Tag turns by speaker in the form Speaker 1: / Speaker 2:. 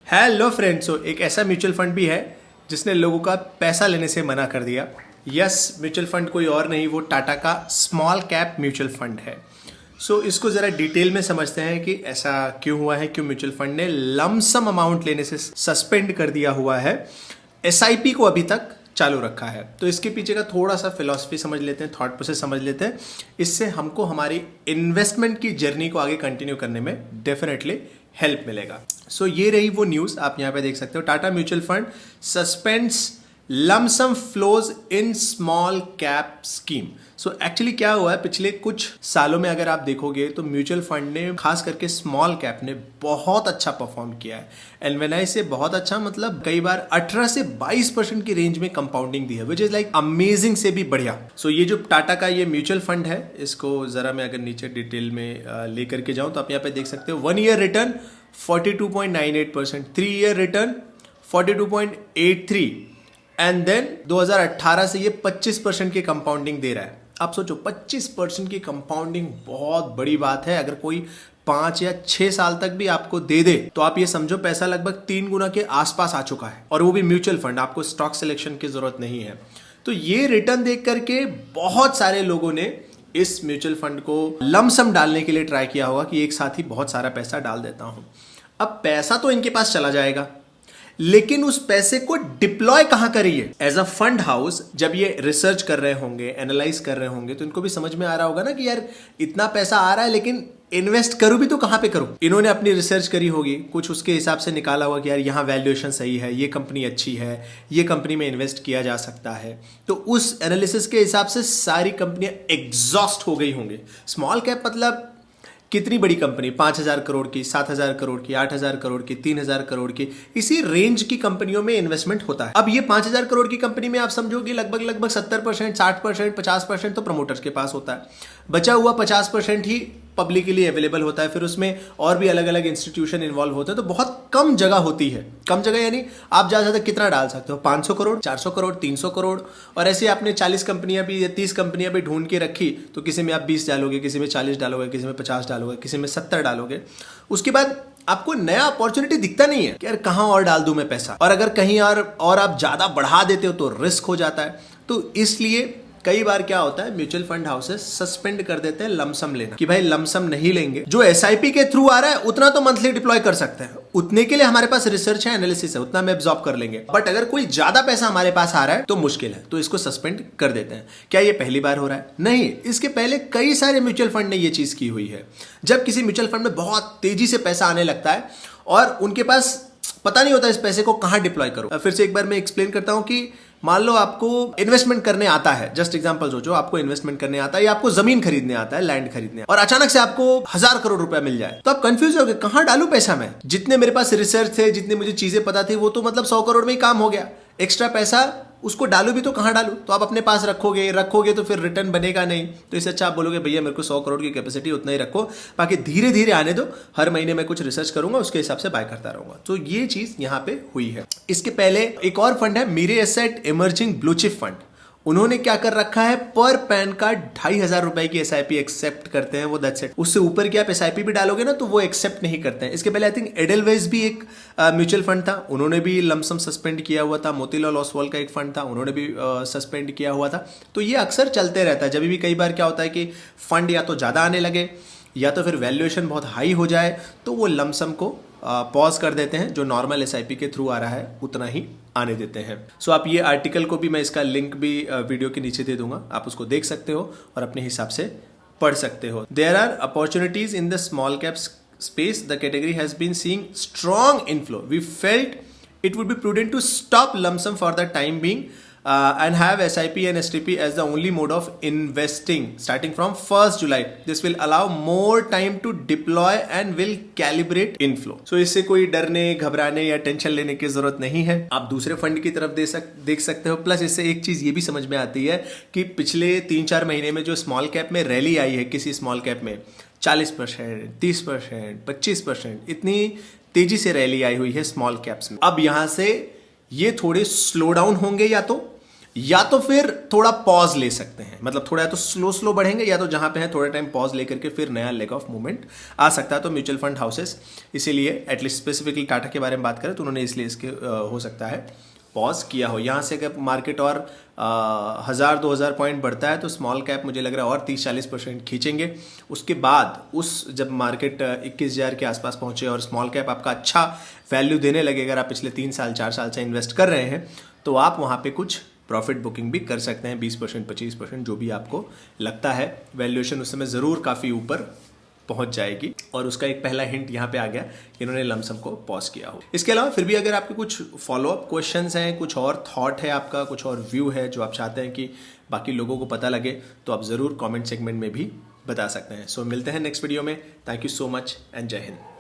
Speaker 1: Hello friends, एक ऐसा mutual fund भी है जिसने लोगों का पैसा लेने से मना कर दिया। यस, म्यूचुअल फंड कोई और नहीं, वो टाटा का स्मॉल कैप म्यूचुअल फंड है। इसको ज़रा डिटेल में समझते हैं कि ऐसा क्यों हुआ है, क्यों म्यूचुअल फंड ने लमसम अमाउंट लेने से सस्पेंड कर दिया हुआ है, एसआईपी को अभी तक चालू रखा है। तो इसके पीछे का थोड़ा सा फिलॉसफी समझ लेते हैं, थॉट प्रोसेस समझ लेते हैं। इससे हमको हमारी इन्वेस्टमेंट की जर्नी को आगे कंटिन्यू करने में डेफिनेटली हेल्प मिलेगा। ये रही वो न्यूज़, आप यहाँ पे देख सकते हो। Tata mutual fund suspends lump sum flows in small cap scheme. Actually क्या हुआ है, पिछले कुछ सालों में अगर आप देखोगे तो म्यूचुअल फंड ने खास करके स्मॉल कैप ने बहुत अच्छा परफॉर्म किया है। एंड व्हेन आई से बहुत अच्छा, मतलब कई बार 18 से 22% की रेंज में कंपाउंडिंग दी है, विच इज लाइक अमेजिंग से भी बढ़िया। ये जो टाटा का ये म्यूचुअल फंड है, इसको जरा मैं अगर नीचे डिटेल में लेकर के जाऊं तो आप यहाँ पे देख सकते हो 1 year return 42.98%, 3 year return 42.83, and then 2018 से ये 25% की कंपाउंडिंग दे रहा है। आप सोचो 25% की कंपाउंडिंग बहुत बड़ी बात है। अगर कोई 5 या 6 साल तक भी आपको दे दे तो आप ये समझो पैसा लगभग 3 गुना के आसपास आ चुका है, और वो भी म्यूचुअल फंड, आपको स्टॉक सिलेक्शन की जरूरत नहीं है। तो ये रिटर्न देख करके बहुत सारे लोगों ने इस म्यूचुअल फंड को लमसम डालने के लिए ट्राई किया होगा कि एक साथ ही बहुत सारा पैसा डाल देता हूं। अब पैसा तो इनके पास चला जाएगा, लेकिन उस पैसे को डिप्लॉय कहां करिए। एज अ फंड हाउस जब ये रिसर्च कर रहे होंगे, एनालाइज कर रहे होंगे, तो इनको भी समझ में आ रहा होगा ना कि यार इतना पैसा आ रहा है, लेकिन इन्वेस्ट करूं भी तो कहां पे करूं। इन्होंने अपनी रिसर्च करी होगी, कुछ उसके हिसाब से निकाला होगा कि यार यहाँ वैल्यूएशन सही है, ये कंपनी अच्छी है, ये कंपनी में इन्वेस्ट किया जा सकता है। तो उस एनालिसिस के हिसाब से सारी कंपनियां एग्जॉस्ट हो गई होंगी। स्मॉल कैप मतलब कितनी बड़ी कंपनी, 5,000 करोड़ की, 7,000 करोड़ की, 8,000 करोड़ की, 3,000 करोड़ की, इसी रेंज की कंपनियों में इन्वेस्टमेंट होता है। अब ये 5,000 करोड़ की कंपनी में आप समझोगे लगभग 70%, 60%, 50% तो प्रमोटर्स के पास होता है। बचा हुआ 50% ही पब्लिकली अवेलेबल होता है। फिर उसमें और भी अलग अलग इंस्टीट्यूशन इन्वॉल्व होते हैं, तो बहुत कम जगह होती है। कम जगह यानी आप ज़्यादा से ज़्यादा कितना डाल सकते हो, 500 करोड़, 400 करोड़, 300 करोड़। और ऐसे आपने 40 कंपनियां भी या 30 कंपनियां भी ढूंढ के रखी, तो किसी में आप 20 डालोगे, किसी में 40 डालोगे, किसी में 50 डालोगे, किसी में 70 डालोगे। उसके बाद आपको नया अपॉर्चुनिटी दिखता नहीं है कि यार कहां और डाल दूं मैं पैसा, और अगर कहीं और आप ज्यादा बढ़ा देते हो तो रिस्क हो जाता है। तो इसलिए कई बार क्या होता है, म्यूचुअल फंड हाउसेस सस्पेंड कर देते हैं लमसम लेना, कि भाई लमसम नहीं लेंगे। जो एसआईपी के थ्रू आ रहा है उतना तो मंथली डिप्लॉय कर सकते हैं, उतने के लिए हमारे पास रिसर्च है, एनालिसिस है, उतना हम एब्जॉर्ब कर लेंगे। बट अगर कोई ज्यादा पैसा हमारे पास आ रहा है तो मुश्किल है, तो इसको सस्पेंड कर देते हैं। क्या ये पहली बार हो रहा है? नहीं, इसके पहले कई सारे म्यूचुअल फंड ने ये चीज की हुई है। जब किसी म्यूचुअल फंड में बहुत तेजी से पैसा आने लगता है और उनके पास पता नहीं होता इस पैसे को कहां डिप्लॉय करो। फिर से एक बार मैं एक्सप्लेन करता हूं कि मान लो आपको इन्वेस्टमेंट करने आता है, जस्ट एग्जांपल सोचो, आपको इन्वेस्टमेंट करने आता है या आपको जमीन खरीदने आता है, लैंड खरीदने, और अचानक से आपको 1,000 करोड़ रुपया मिल जाए, तो आप कंफ्यूज हो गए कहां डालूं पैसा मैं। जितने मेरे पास रिसर्च थे, जितने मुझे चीजें पता थी, वो तो मतलब 100 करोड़ में ही काम हो गया। एक्स्ट्रा पैसा उसको डालू भी तो कहां डालू, तो आप अपने पास रखोगे तो फिर रिटर्न बनेगा नहीं। तो इससे अच्छा आप बोलोगे भैया मेरे को 100 करोड़ की कैपेसिटी, उतना ही रखो, बाकी धीरे धीरे आने दो, हर महीने मैं कुछ रिसर्च करूंगा, उसके हिसाब से बाय करता रहूंगा। तो ये चीज यहां पे हुई है। इसके पहले एक और फंड है, मेरे asset emerging blue chip fund. उन्होंने क्या कर रखा है, पर पैन कार्ड 2,500 रुपए की एसआईपी एक्सेप्ट करते हैं, वो दैट्स इट। उससे ऊपर की आप एसआईपी भी डालोगे ना तो वो एक्सेप्ट नहीं करते हैं। इसके पहले आई थिंक एडेलवेज भी एक म्यूचुअल फंड था, उन्होंने भी लमसम सस्पेंड किया हुआ था। मोतीलाल ओसवाल का एक फंड था, उन्होंने भी सस्पेंड किया हुआ था। तो ये अक्सर चलते रहता है। जब भी कई बार क्या होता है कि फंड या तो ज्यादा आने लगे या तो फिर वैल्यूएशन बहुत हाई हो जाए, तो वो लमसम को पॉज कर देते हैं, जो नॉर्मल एसआईपी के थ्रू आ रहा है उतना ही आने देते हैं। आप ये आर्टिकल को भी, मैं इसका लिंक भी वीडियो के नीचे दे दूंगा, आप उसको देख सकते हो और अपने हिसाब से पढ़ सकते हो। There are opportunities in the small cap space, the category has been seeing strong inflow, we felt it would be prudent to stop lump sum for the time being and have SIP and STP as the only mode of investing starting from 1st July. This will allow more time to deploy and will calibrate inflow. So इससे कोई डरने, घबराने या tension लेने की जरूरत नहीं है। आप दूसरे फंड की तरफ देख सकते हो। प्लस इससे एक चीज ये भी समझ में आती है कि पिछले 3-4 महीने में जो स्मॉल कैप में रैली आई है, किसी स्मॉल कैप में 40%, 30%, 25%, इतनी तेजी से रैली आई हुई है स्मॉल कैप्स में। अब यहां से ये थोड़े स्लो डाउन होंगे या तो फिर थोड़ा पॉज ले सकते हैं, मतलब थोड़ा या तो स्लो बढ़ेंगे, या तो जहां पे है थोड़ा टाइम पॉज लेकर के फिर नया लेग ऑफ मूवमेंट आ सकता है। तो म्यूचुअल फंड हाउसेस इसीलिए एटलीस्ट स्पेसिफिकली टाटा के बारे में बात करें तो उन्होंने इसलिए इसके हो सकता है पॉज किया हो। यहाँ से अगर मार्केट और 1000-2000 पॉइंट बढ़ता है तो स्मॉल कैप मुझे लग रहा है और 30-40% खींचेंगे। उसके बाद जब मार्केट 21,000 के आसपास पहुंचे और स्मॉल कैप आपका अच्छा वैल्यू देने लगे, अगर आप पिछले 3-4 साल से इन्वेस्ट कर रहे हैं तो आप वहाँ पे कुछ प्रॉफिट बुकिंग भी कर सकते हैं, 20%, 25%, जो भी आपको लगता है। वैल्यूएशन उस समय ज़रूर काफ़ी ऊपर पहुंच जाएगी, और उसका एक पहला हिंट यहाँ पे आ गया कि इन्होंने लमसम को पॉज किया हो। इसके अलावा फिर भी अगर आपके कुछ फॉलोअप क्वेश्चंस हैं, कुछ और थॉट है आपका, कुछ और व्यू है जो आप चाहते हैं कि बाकी लोगों को पता लगे, तो आप ज़रूर कमेंट सेगमेंट में भी बता सकते हैं। सो मिलते हैं नेक्स्ट वीडियो में। Thank you so much and जय हिंद।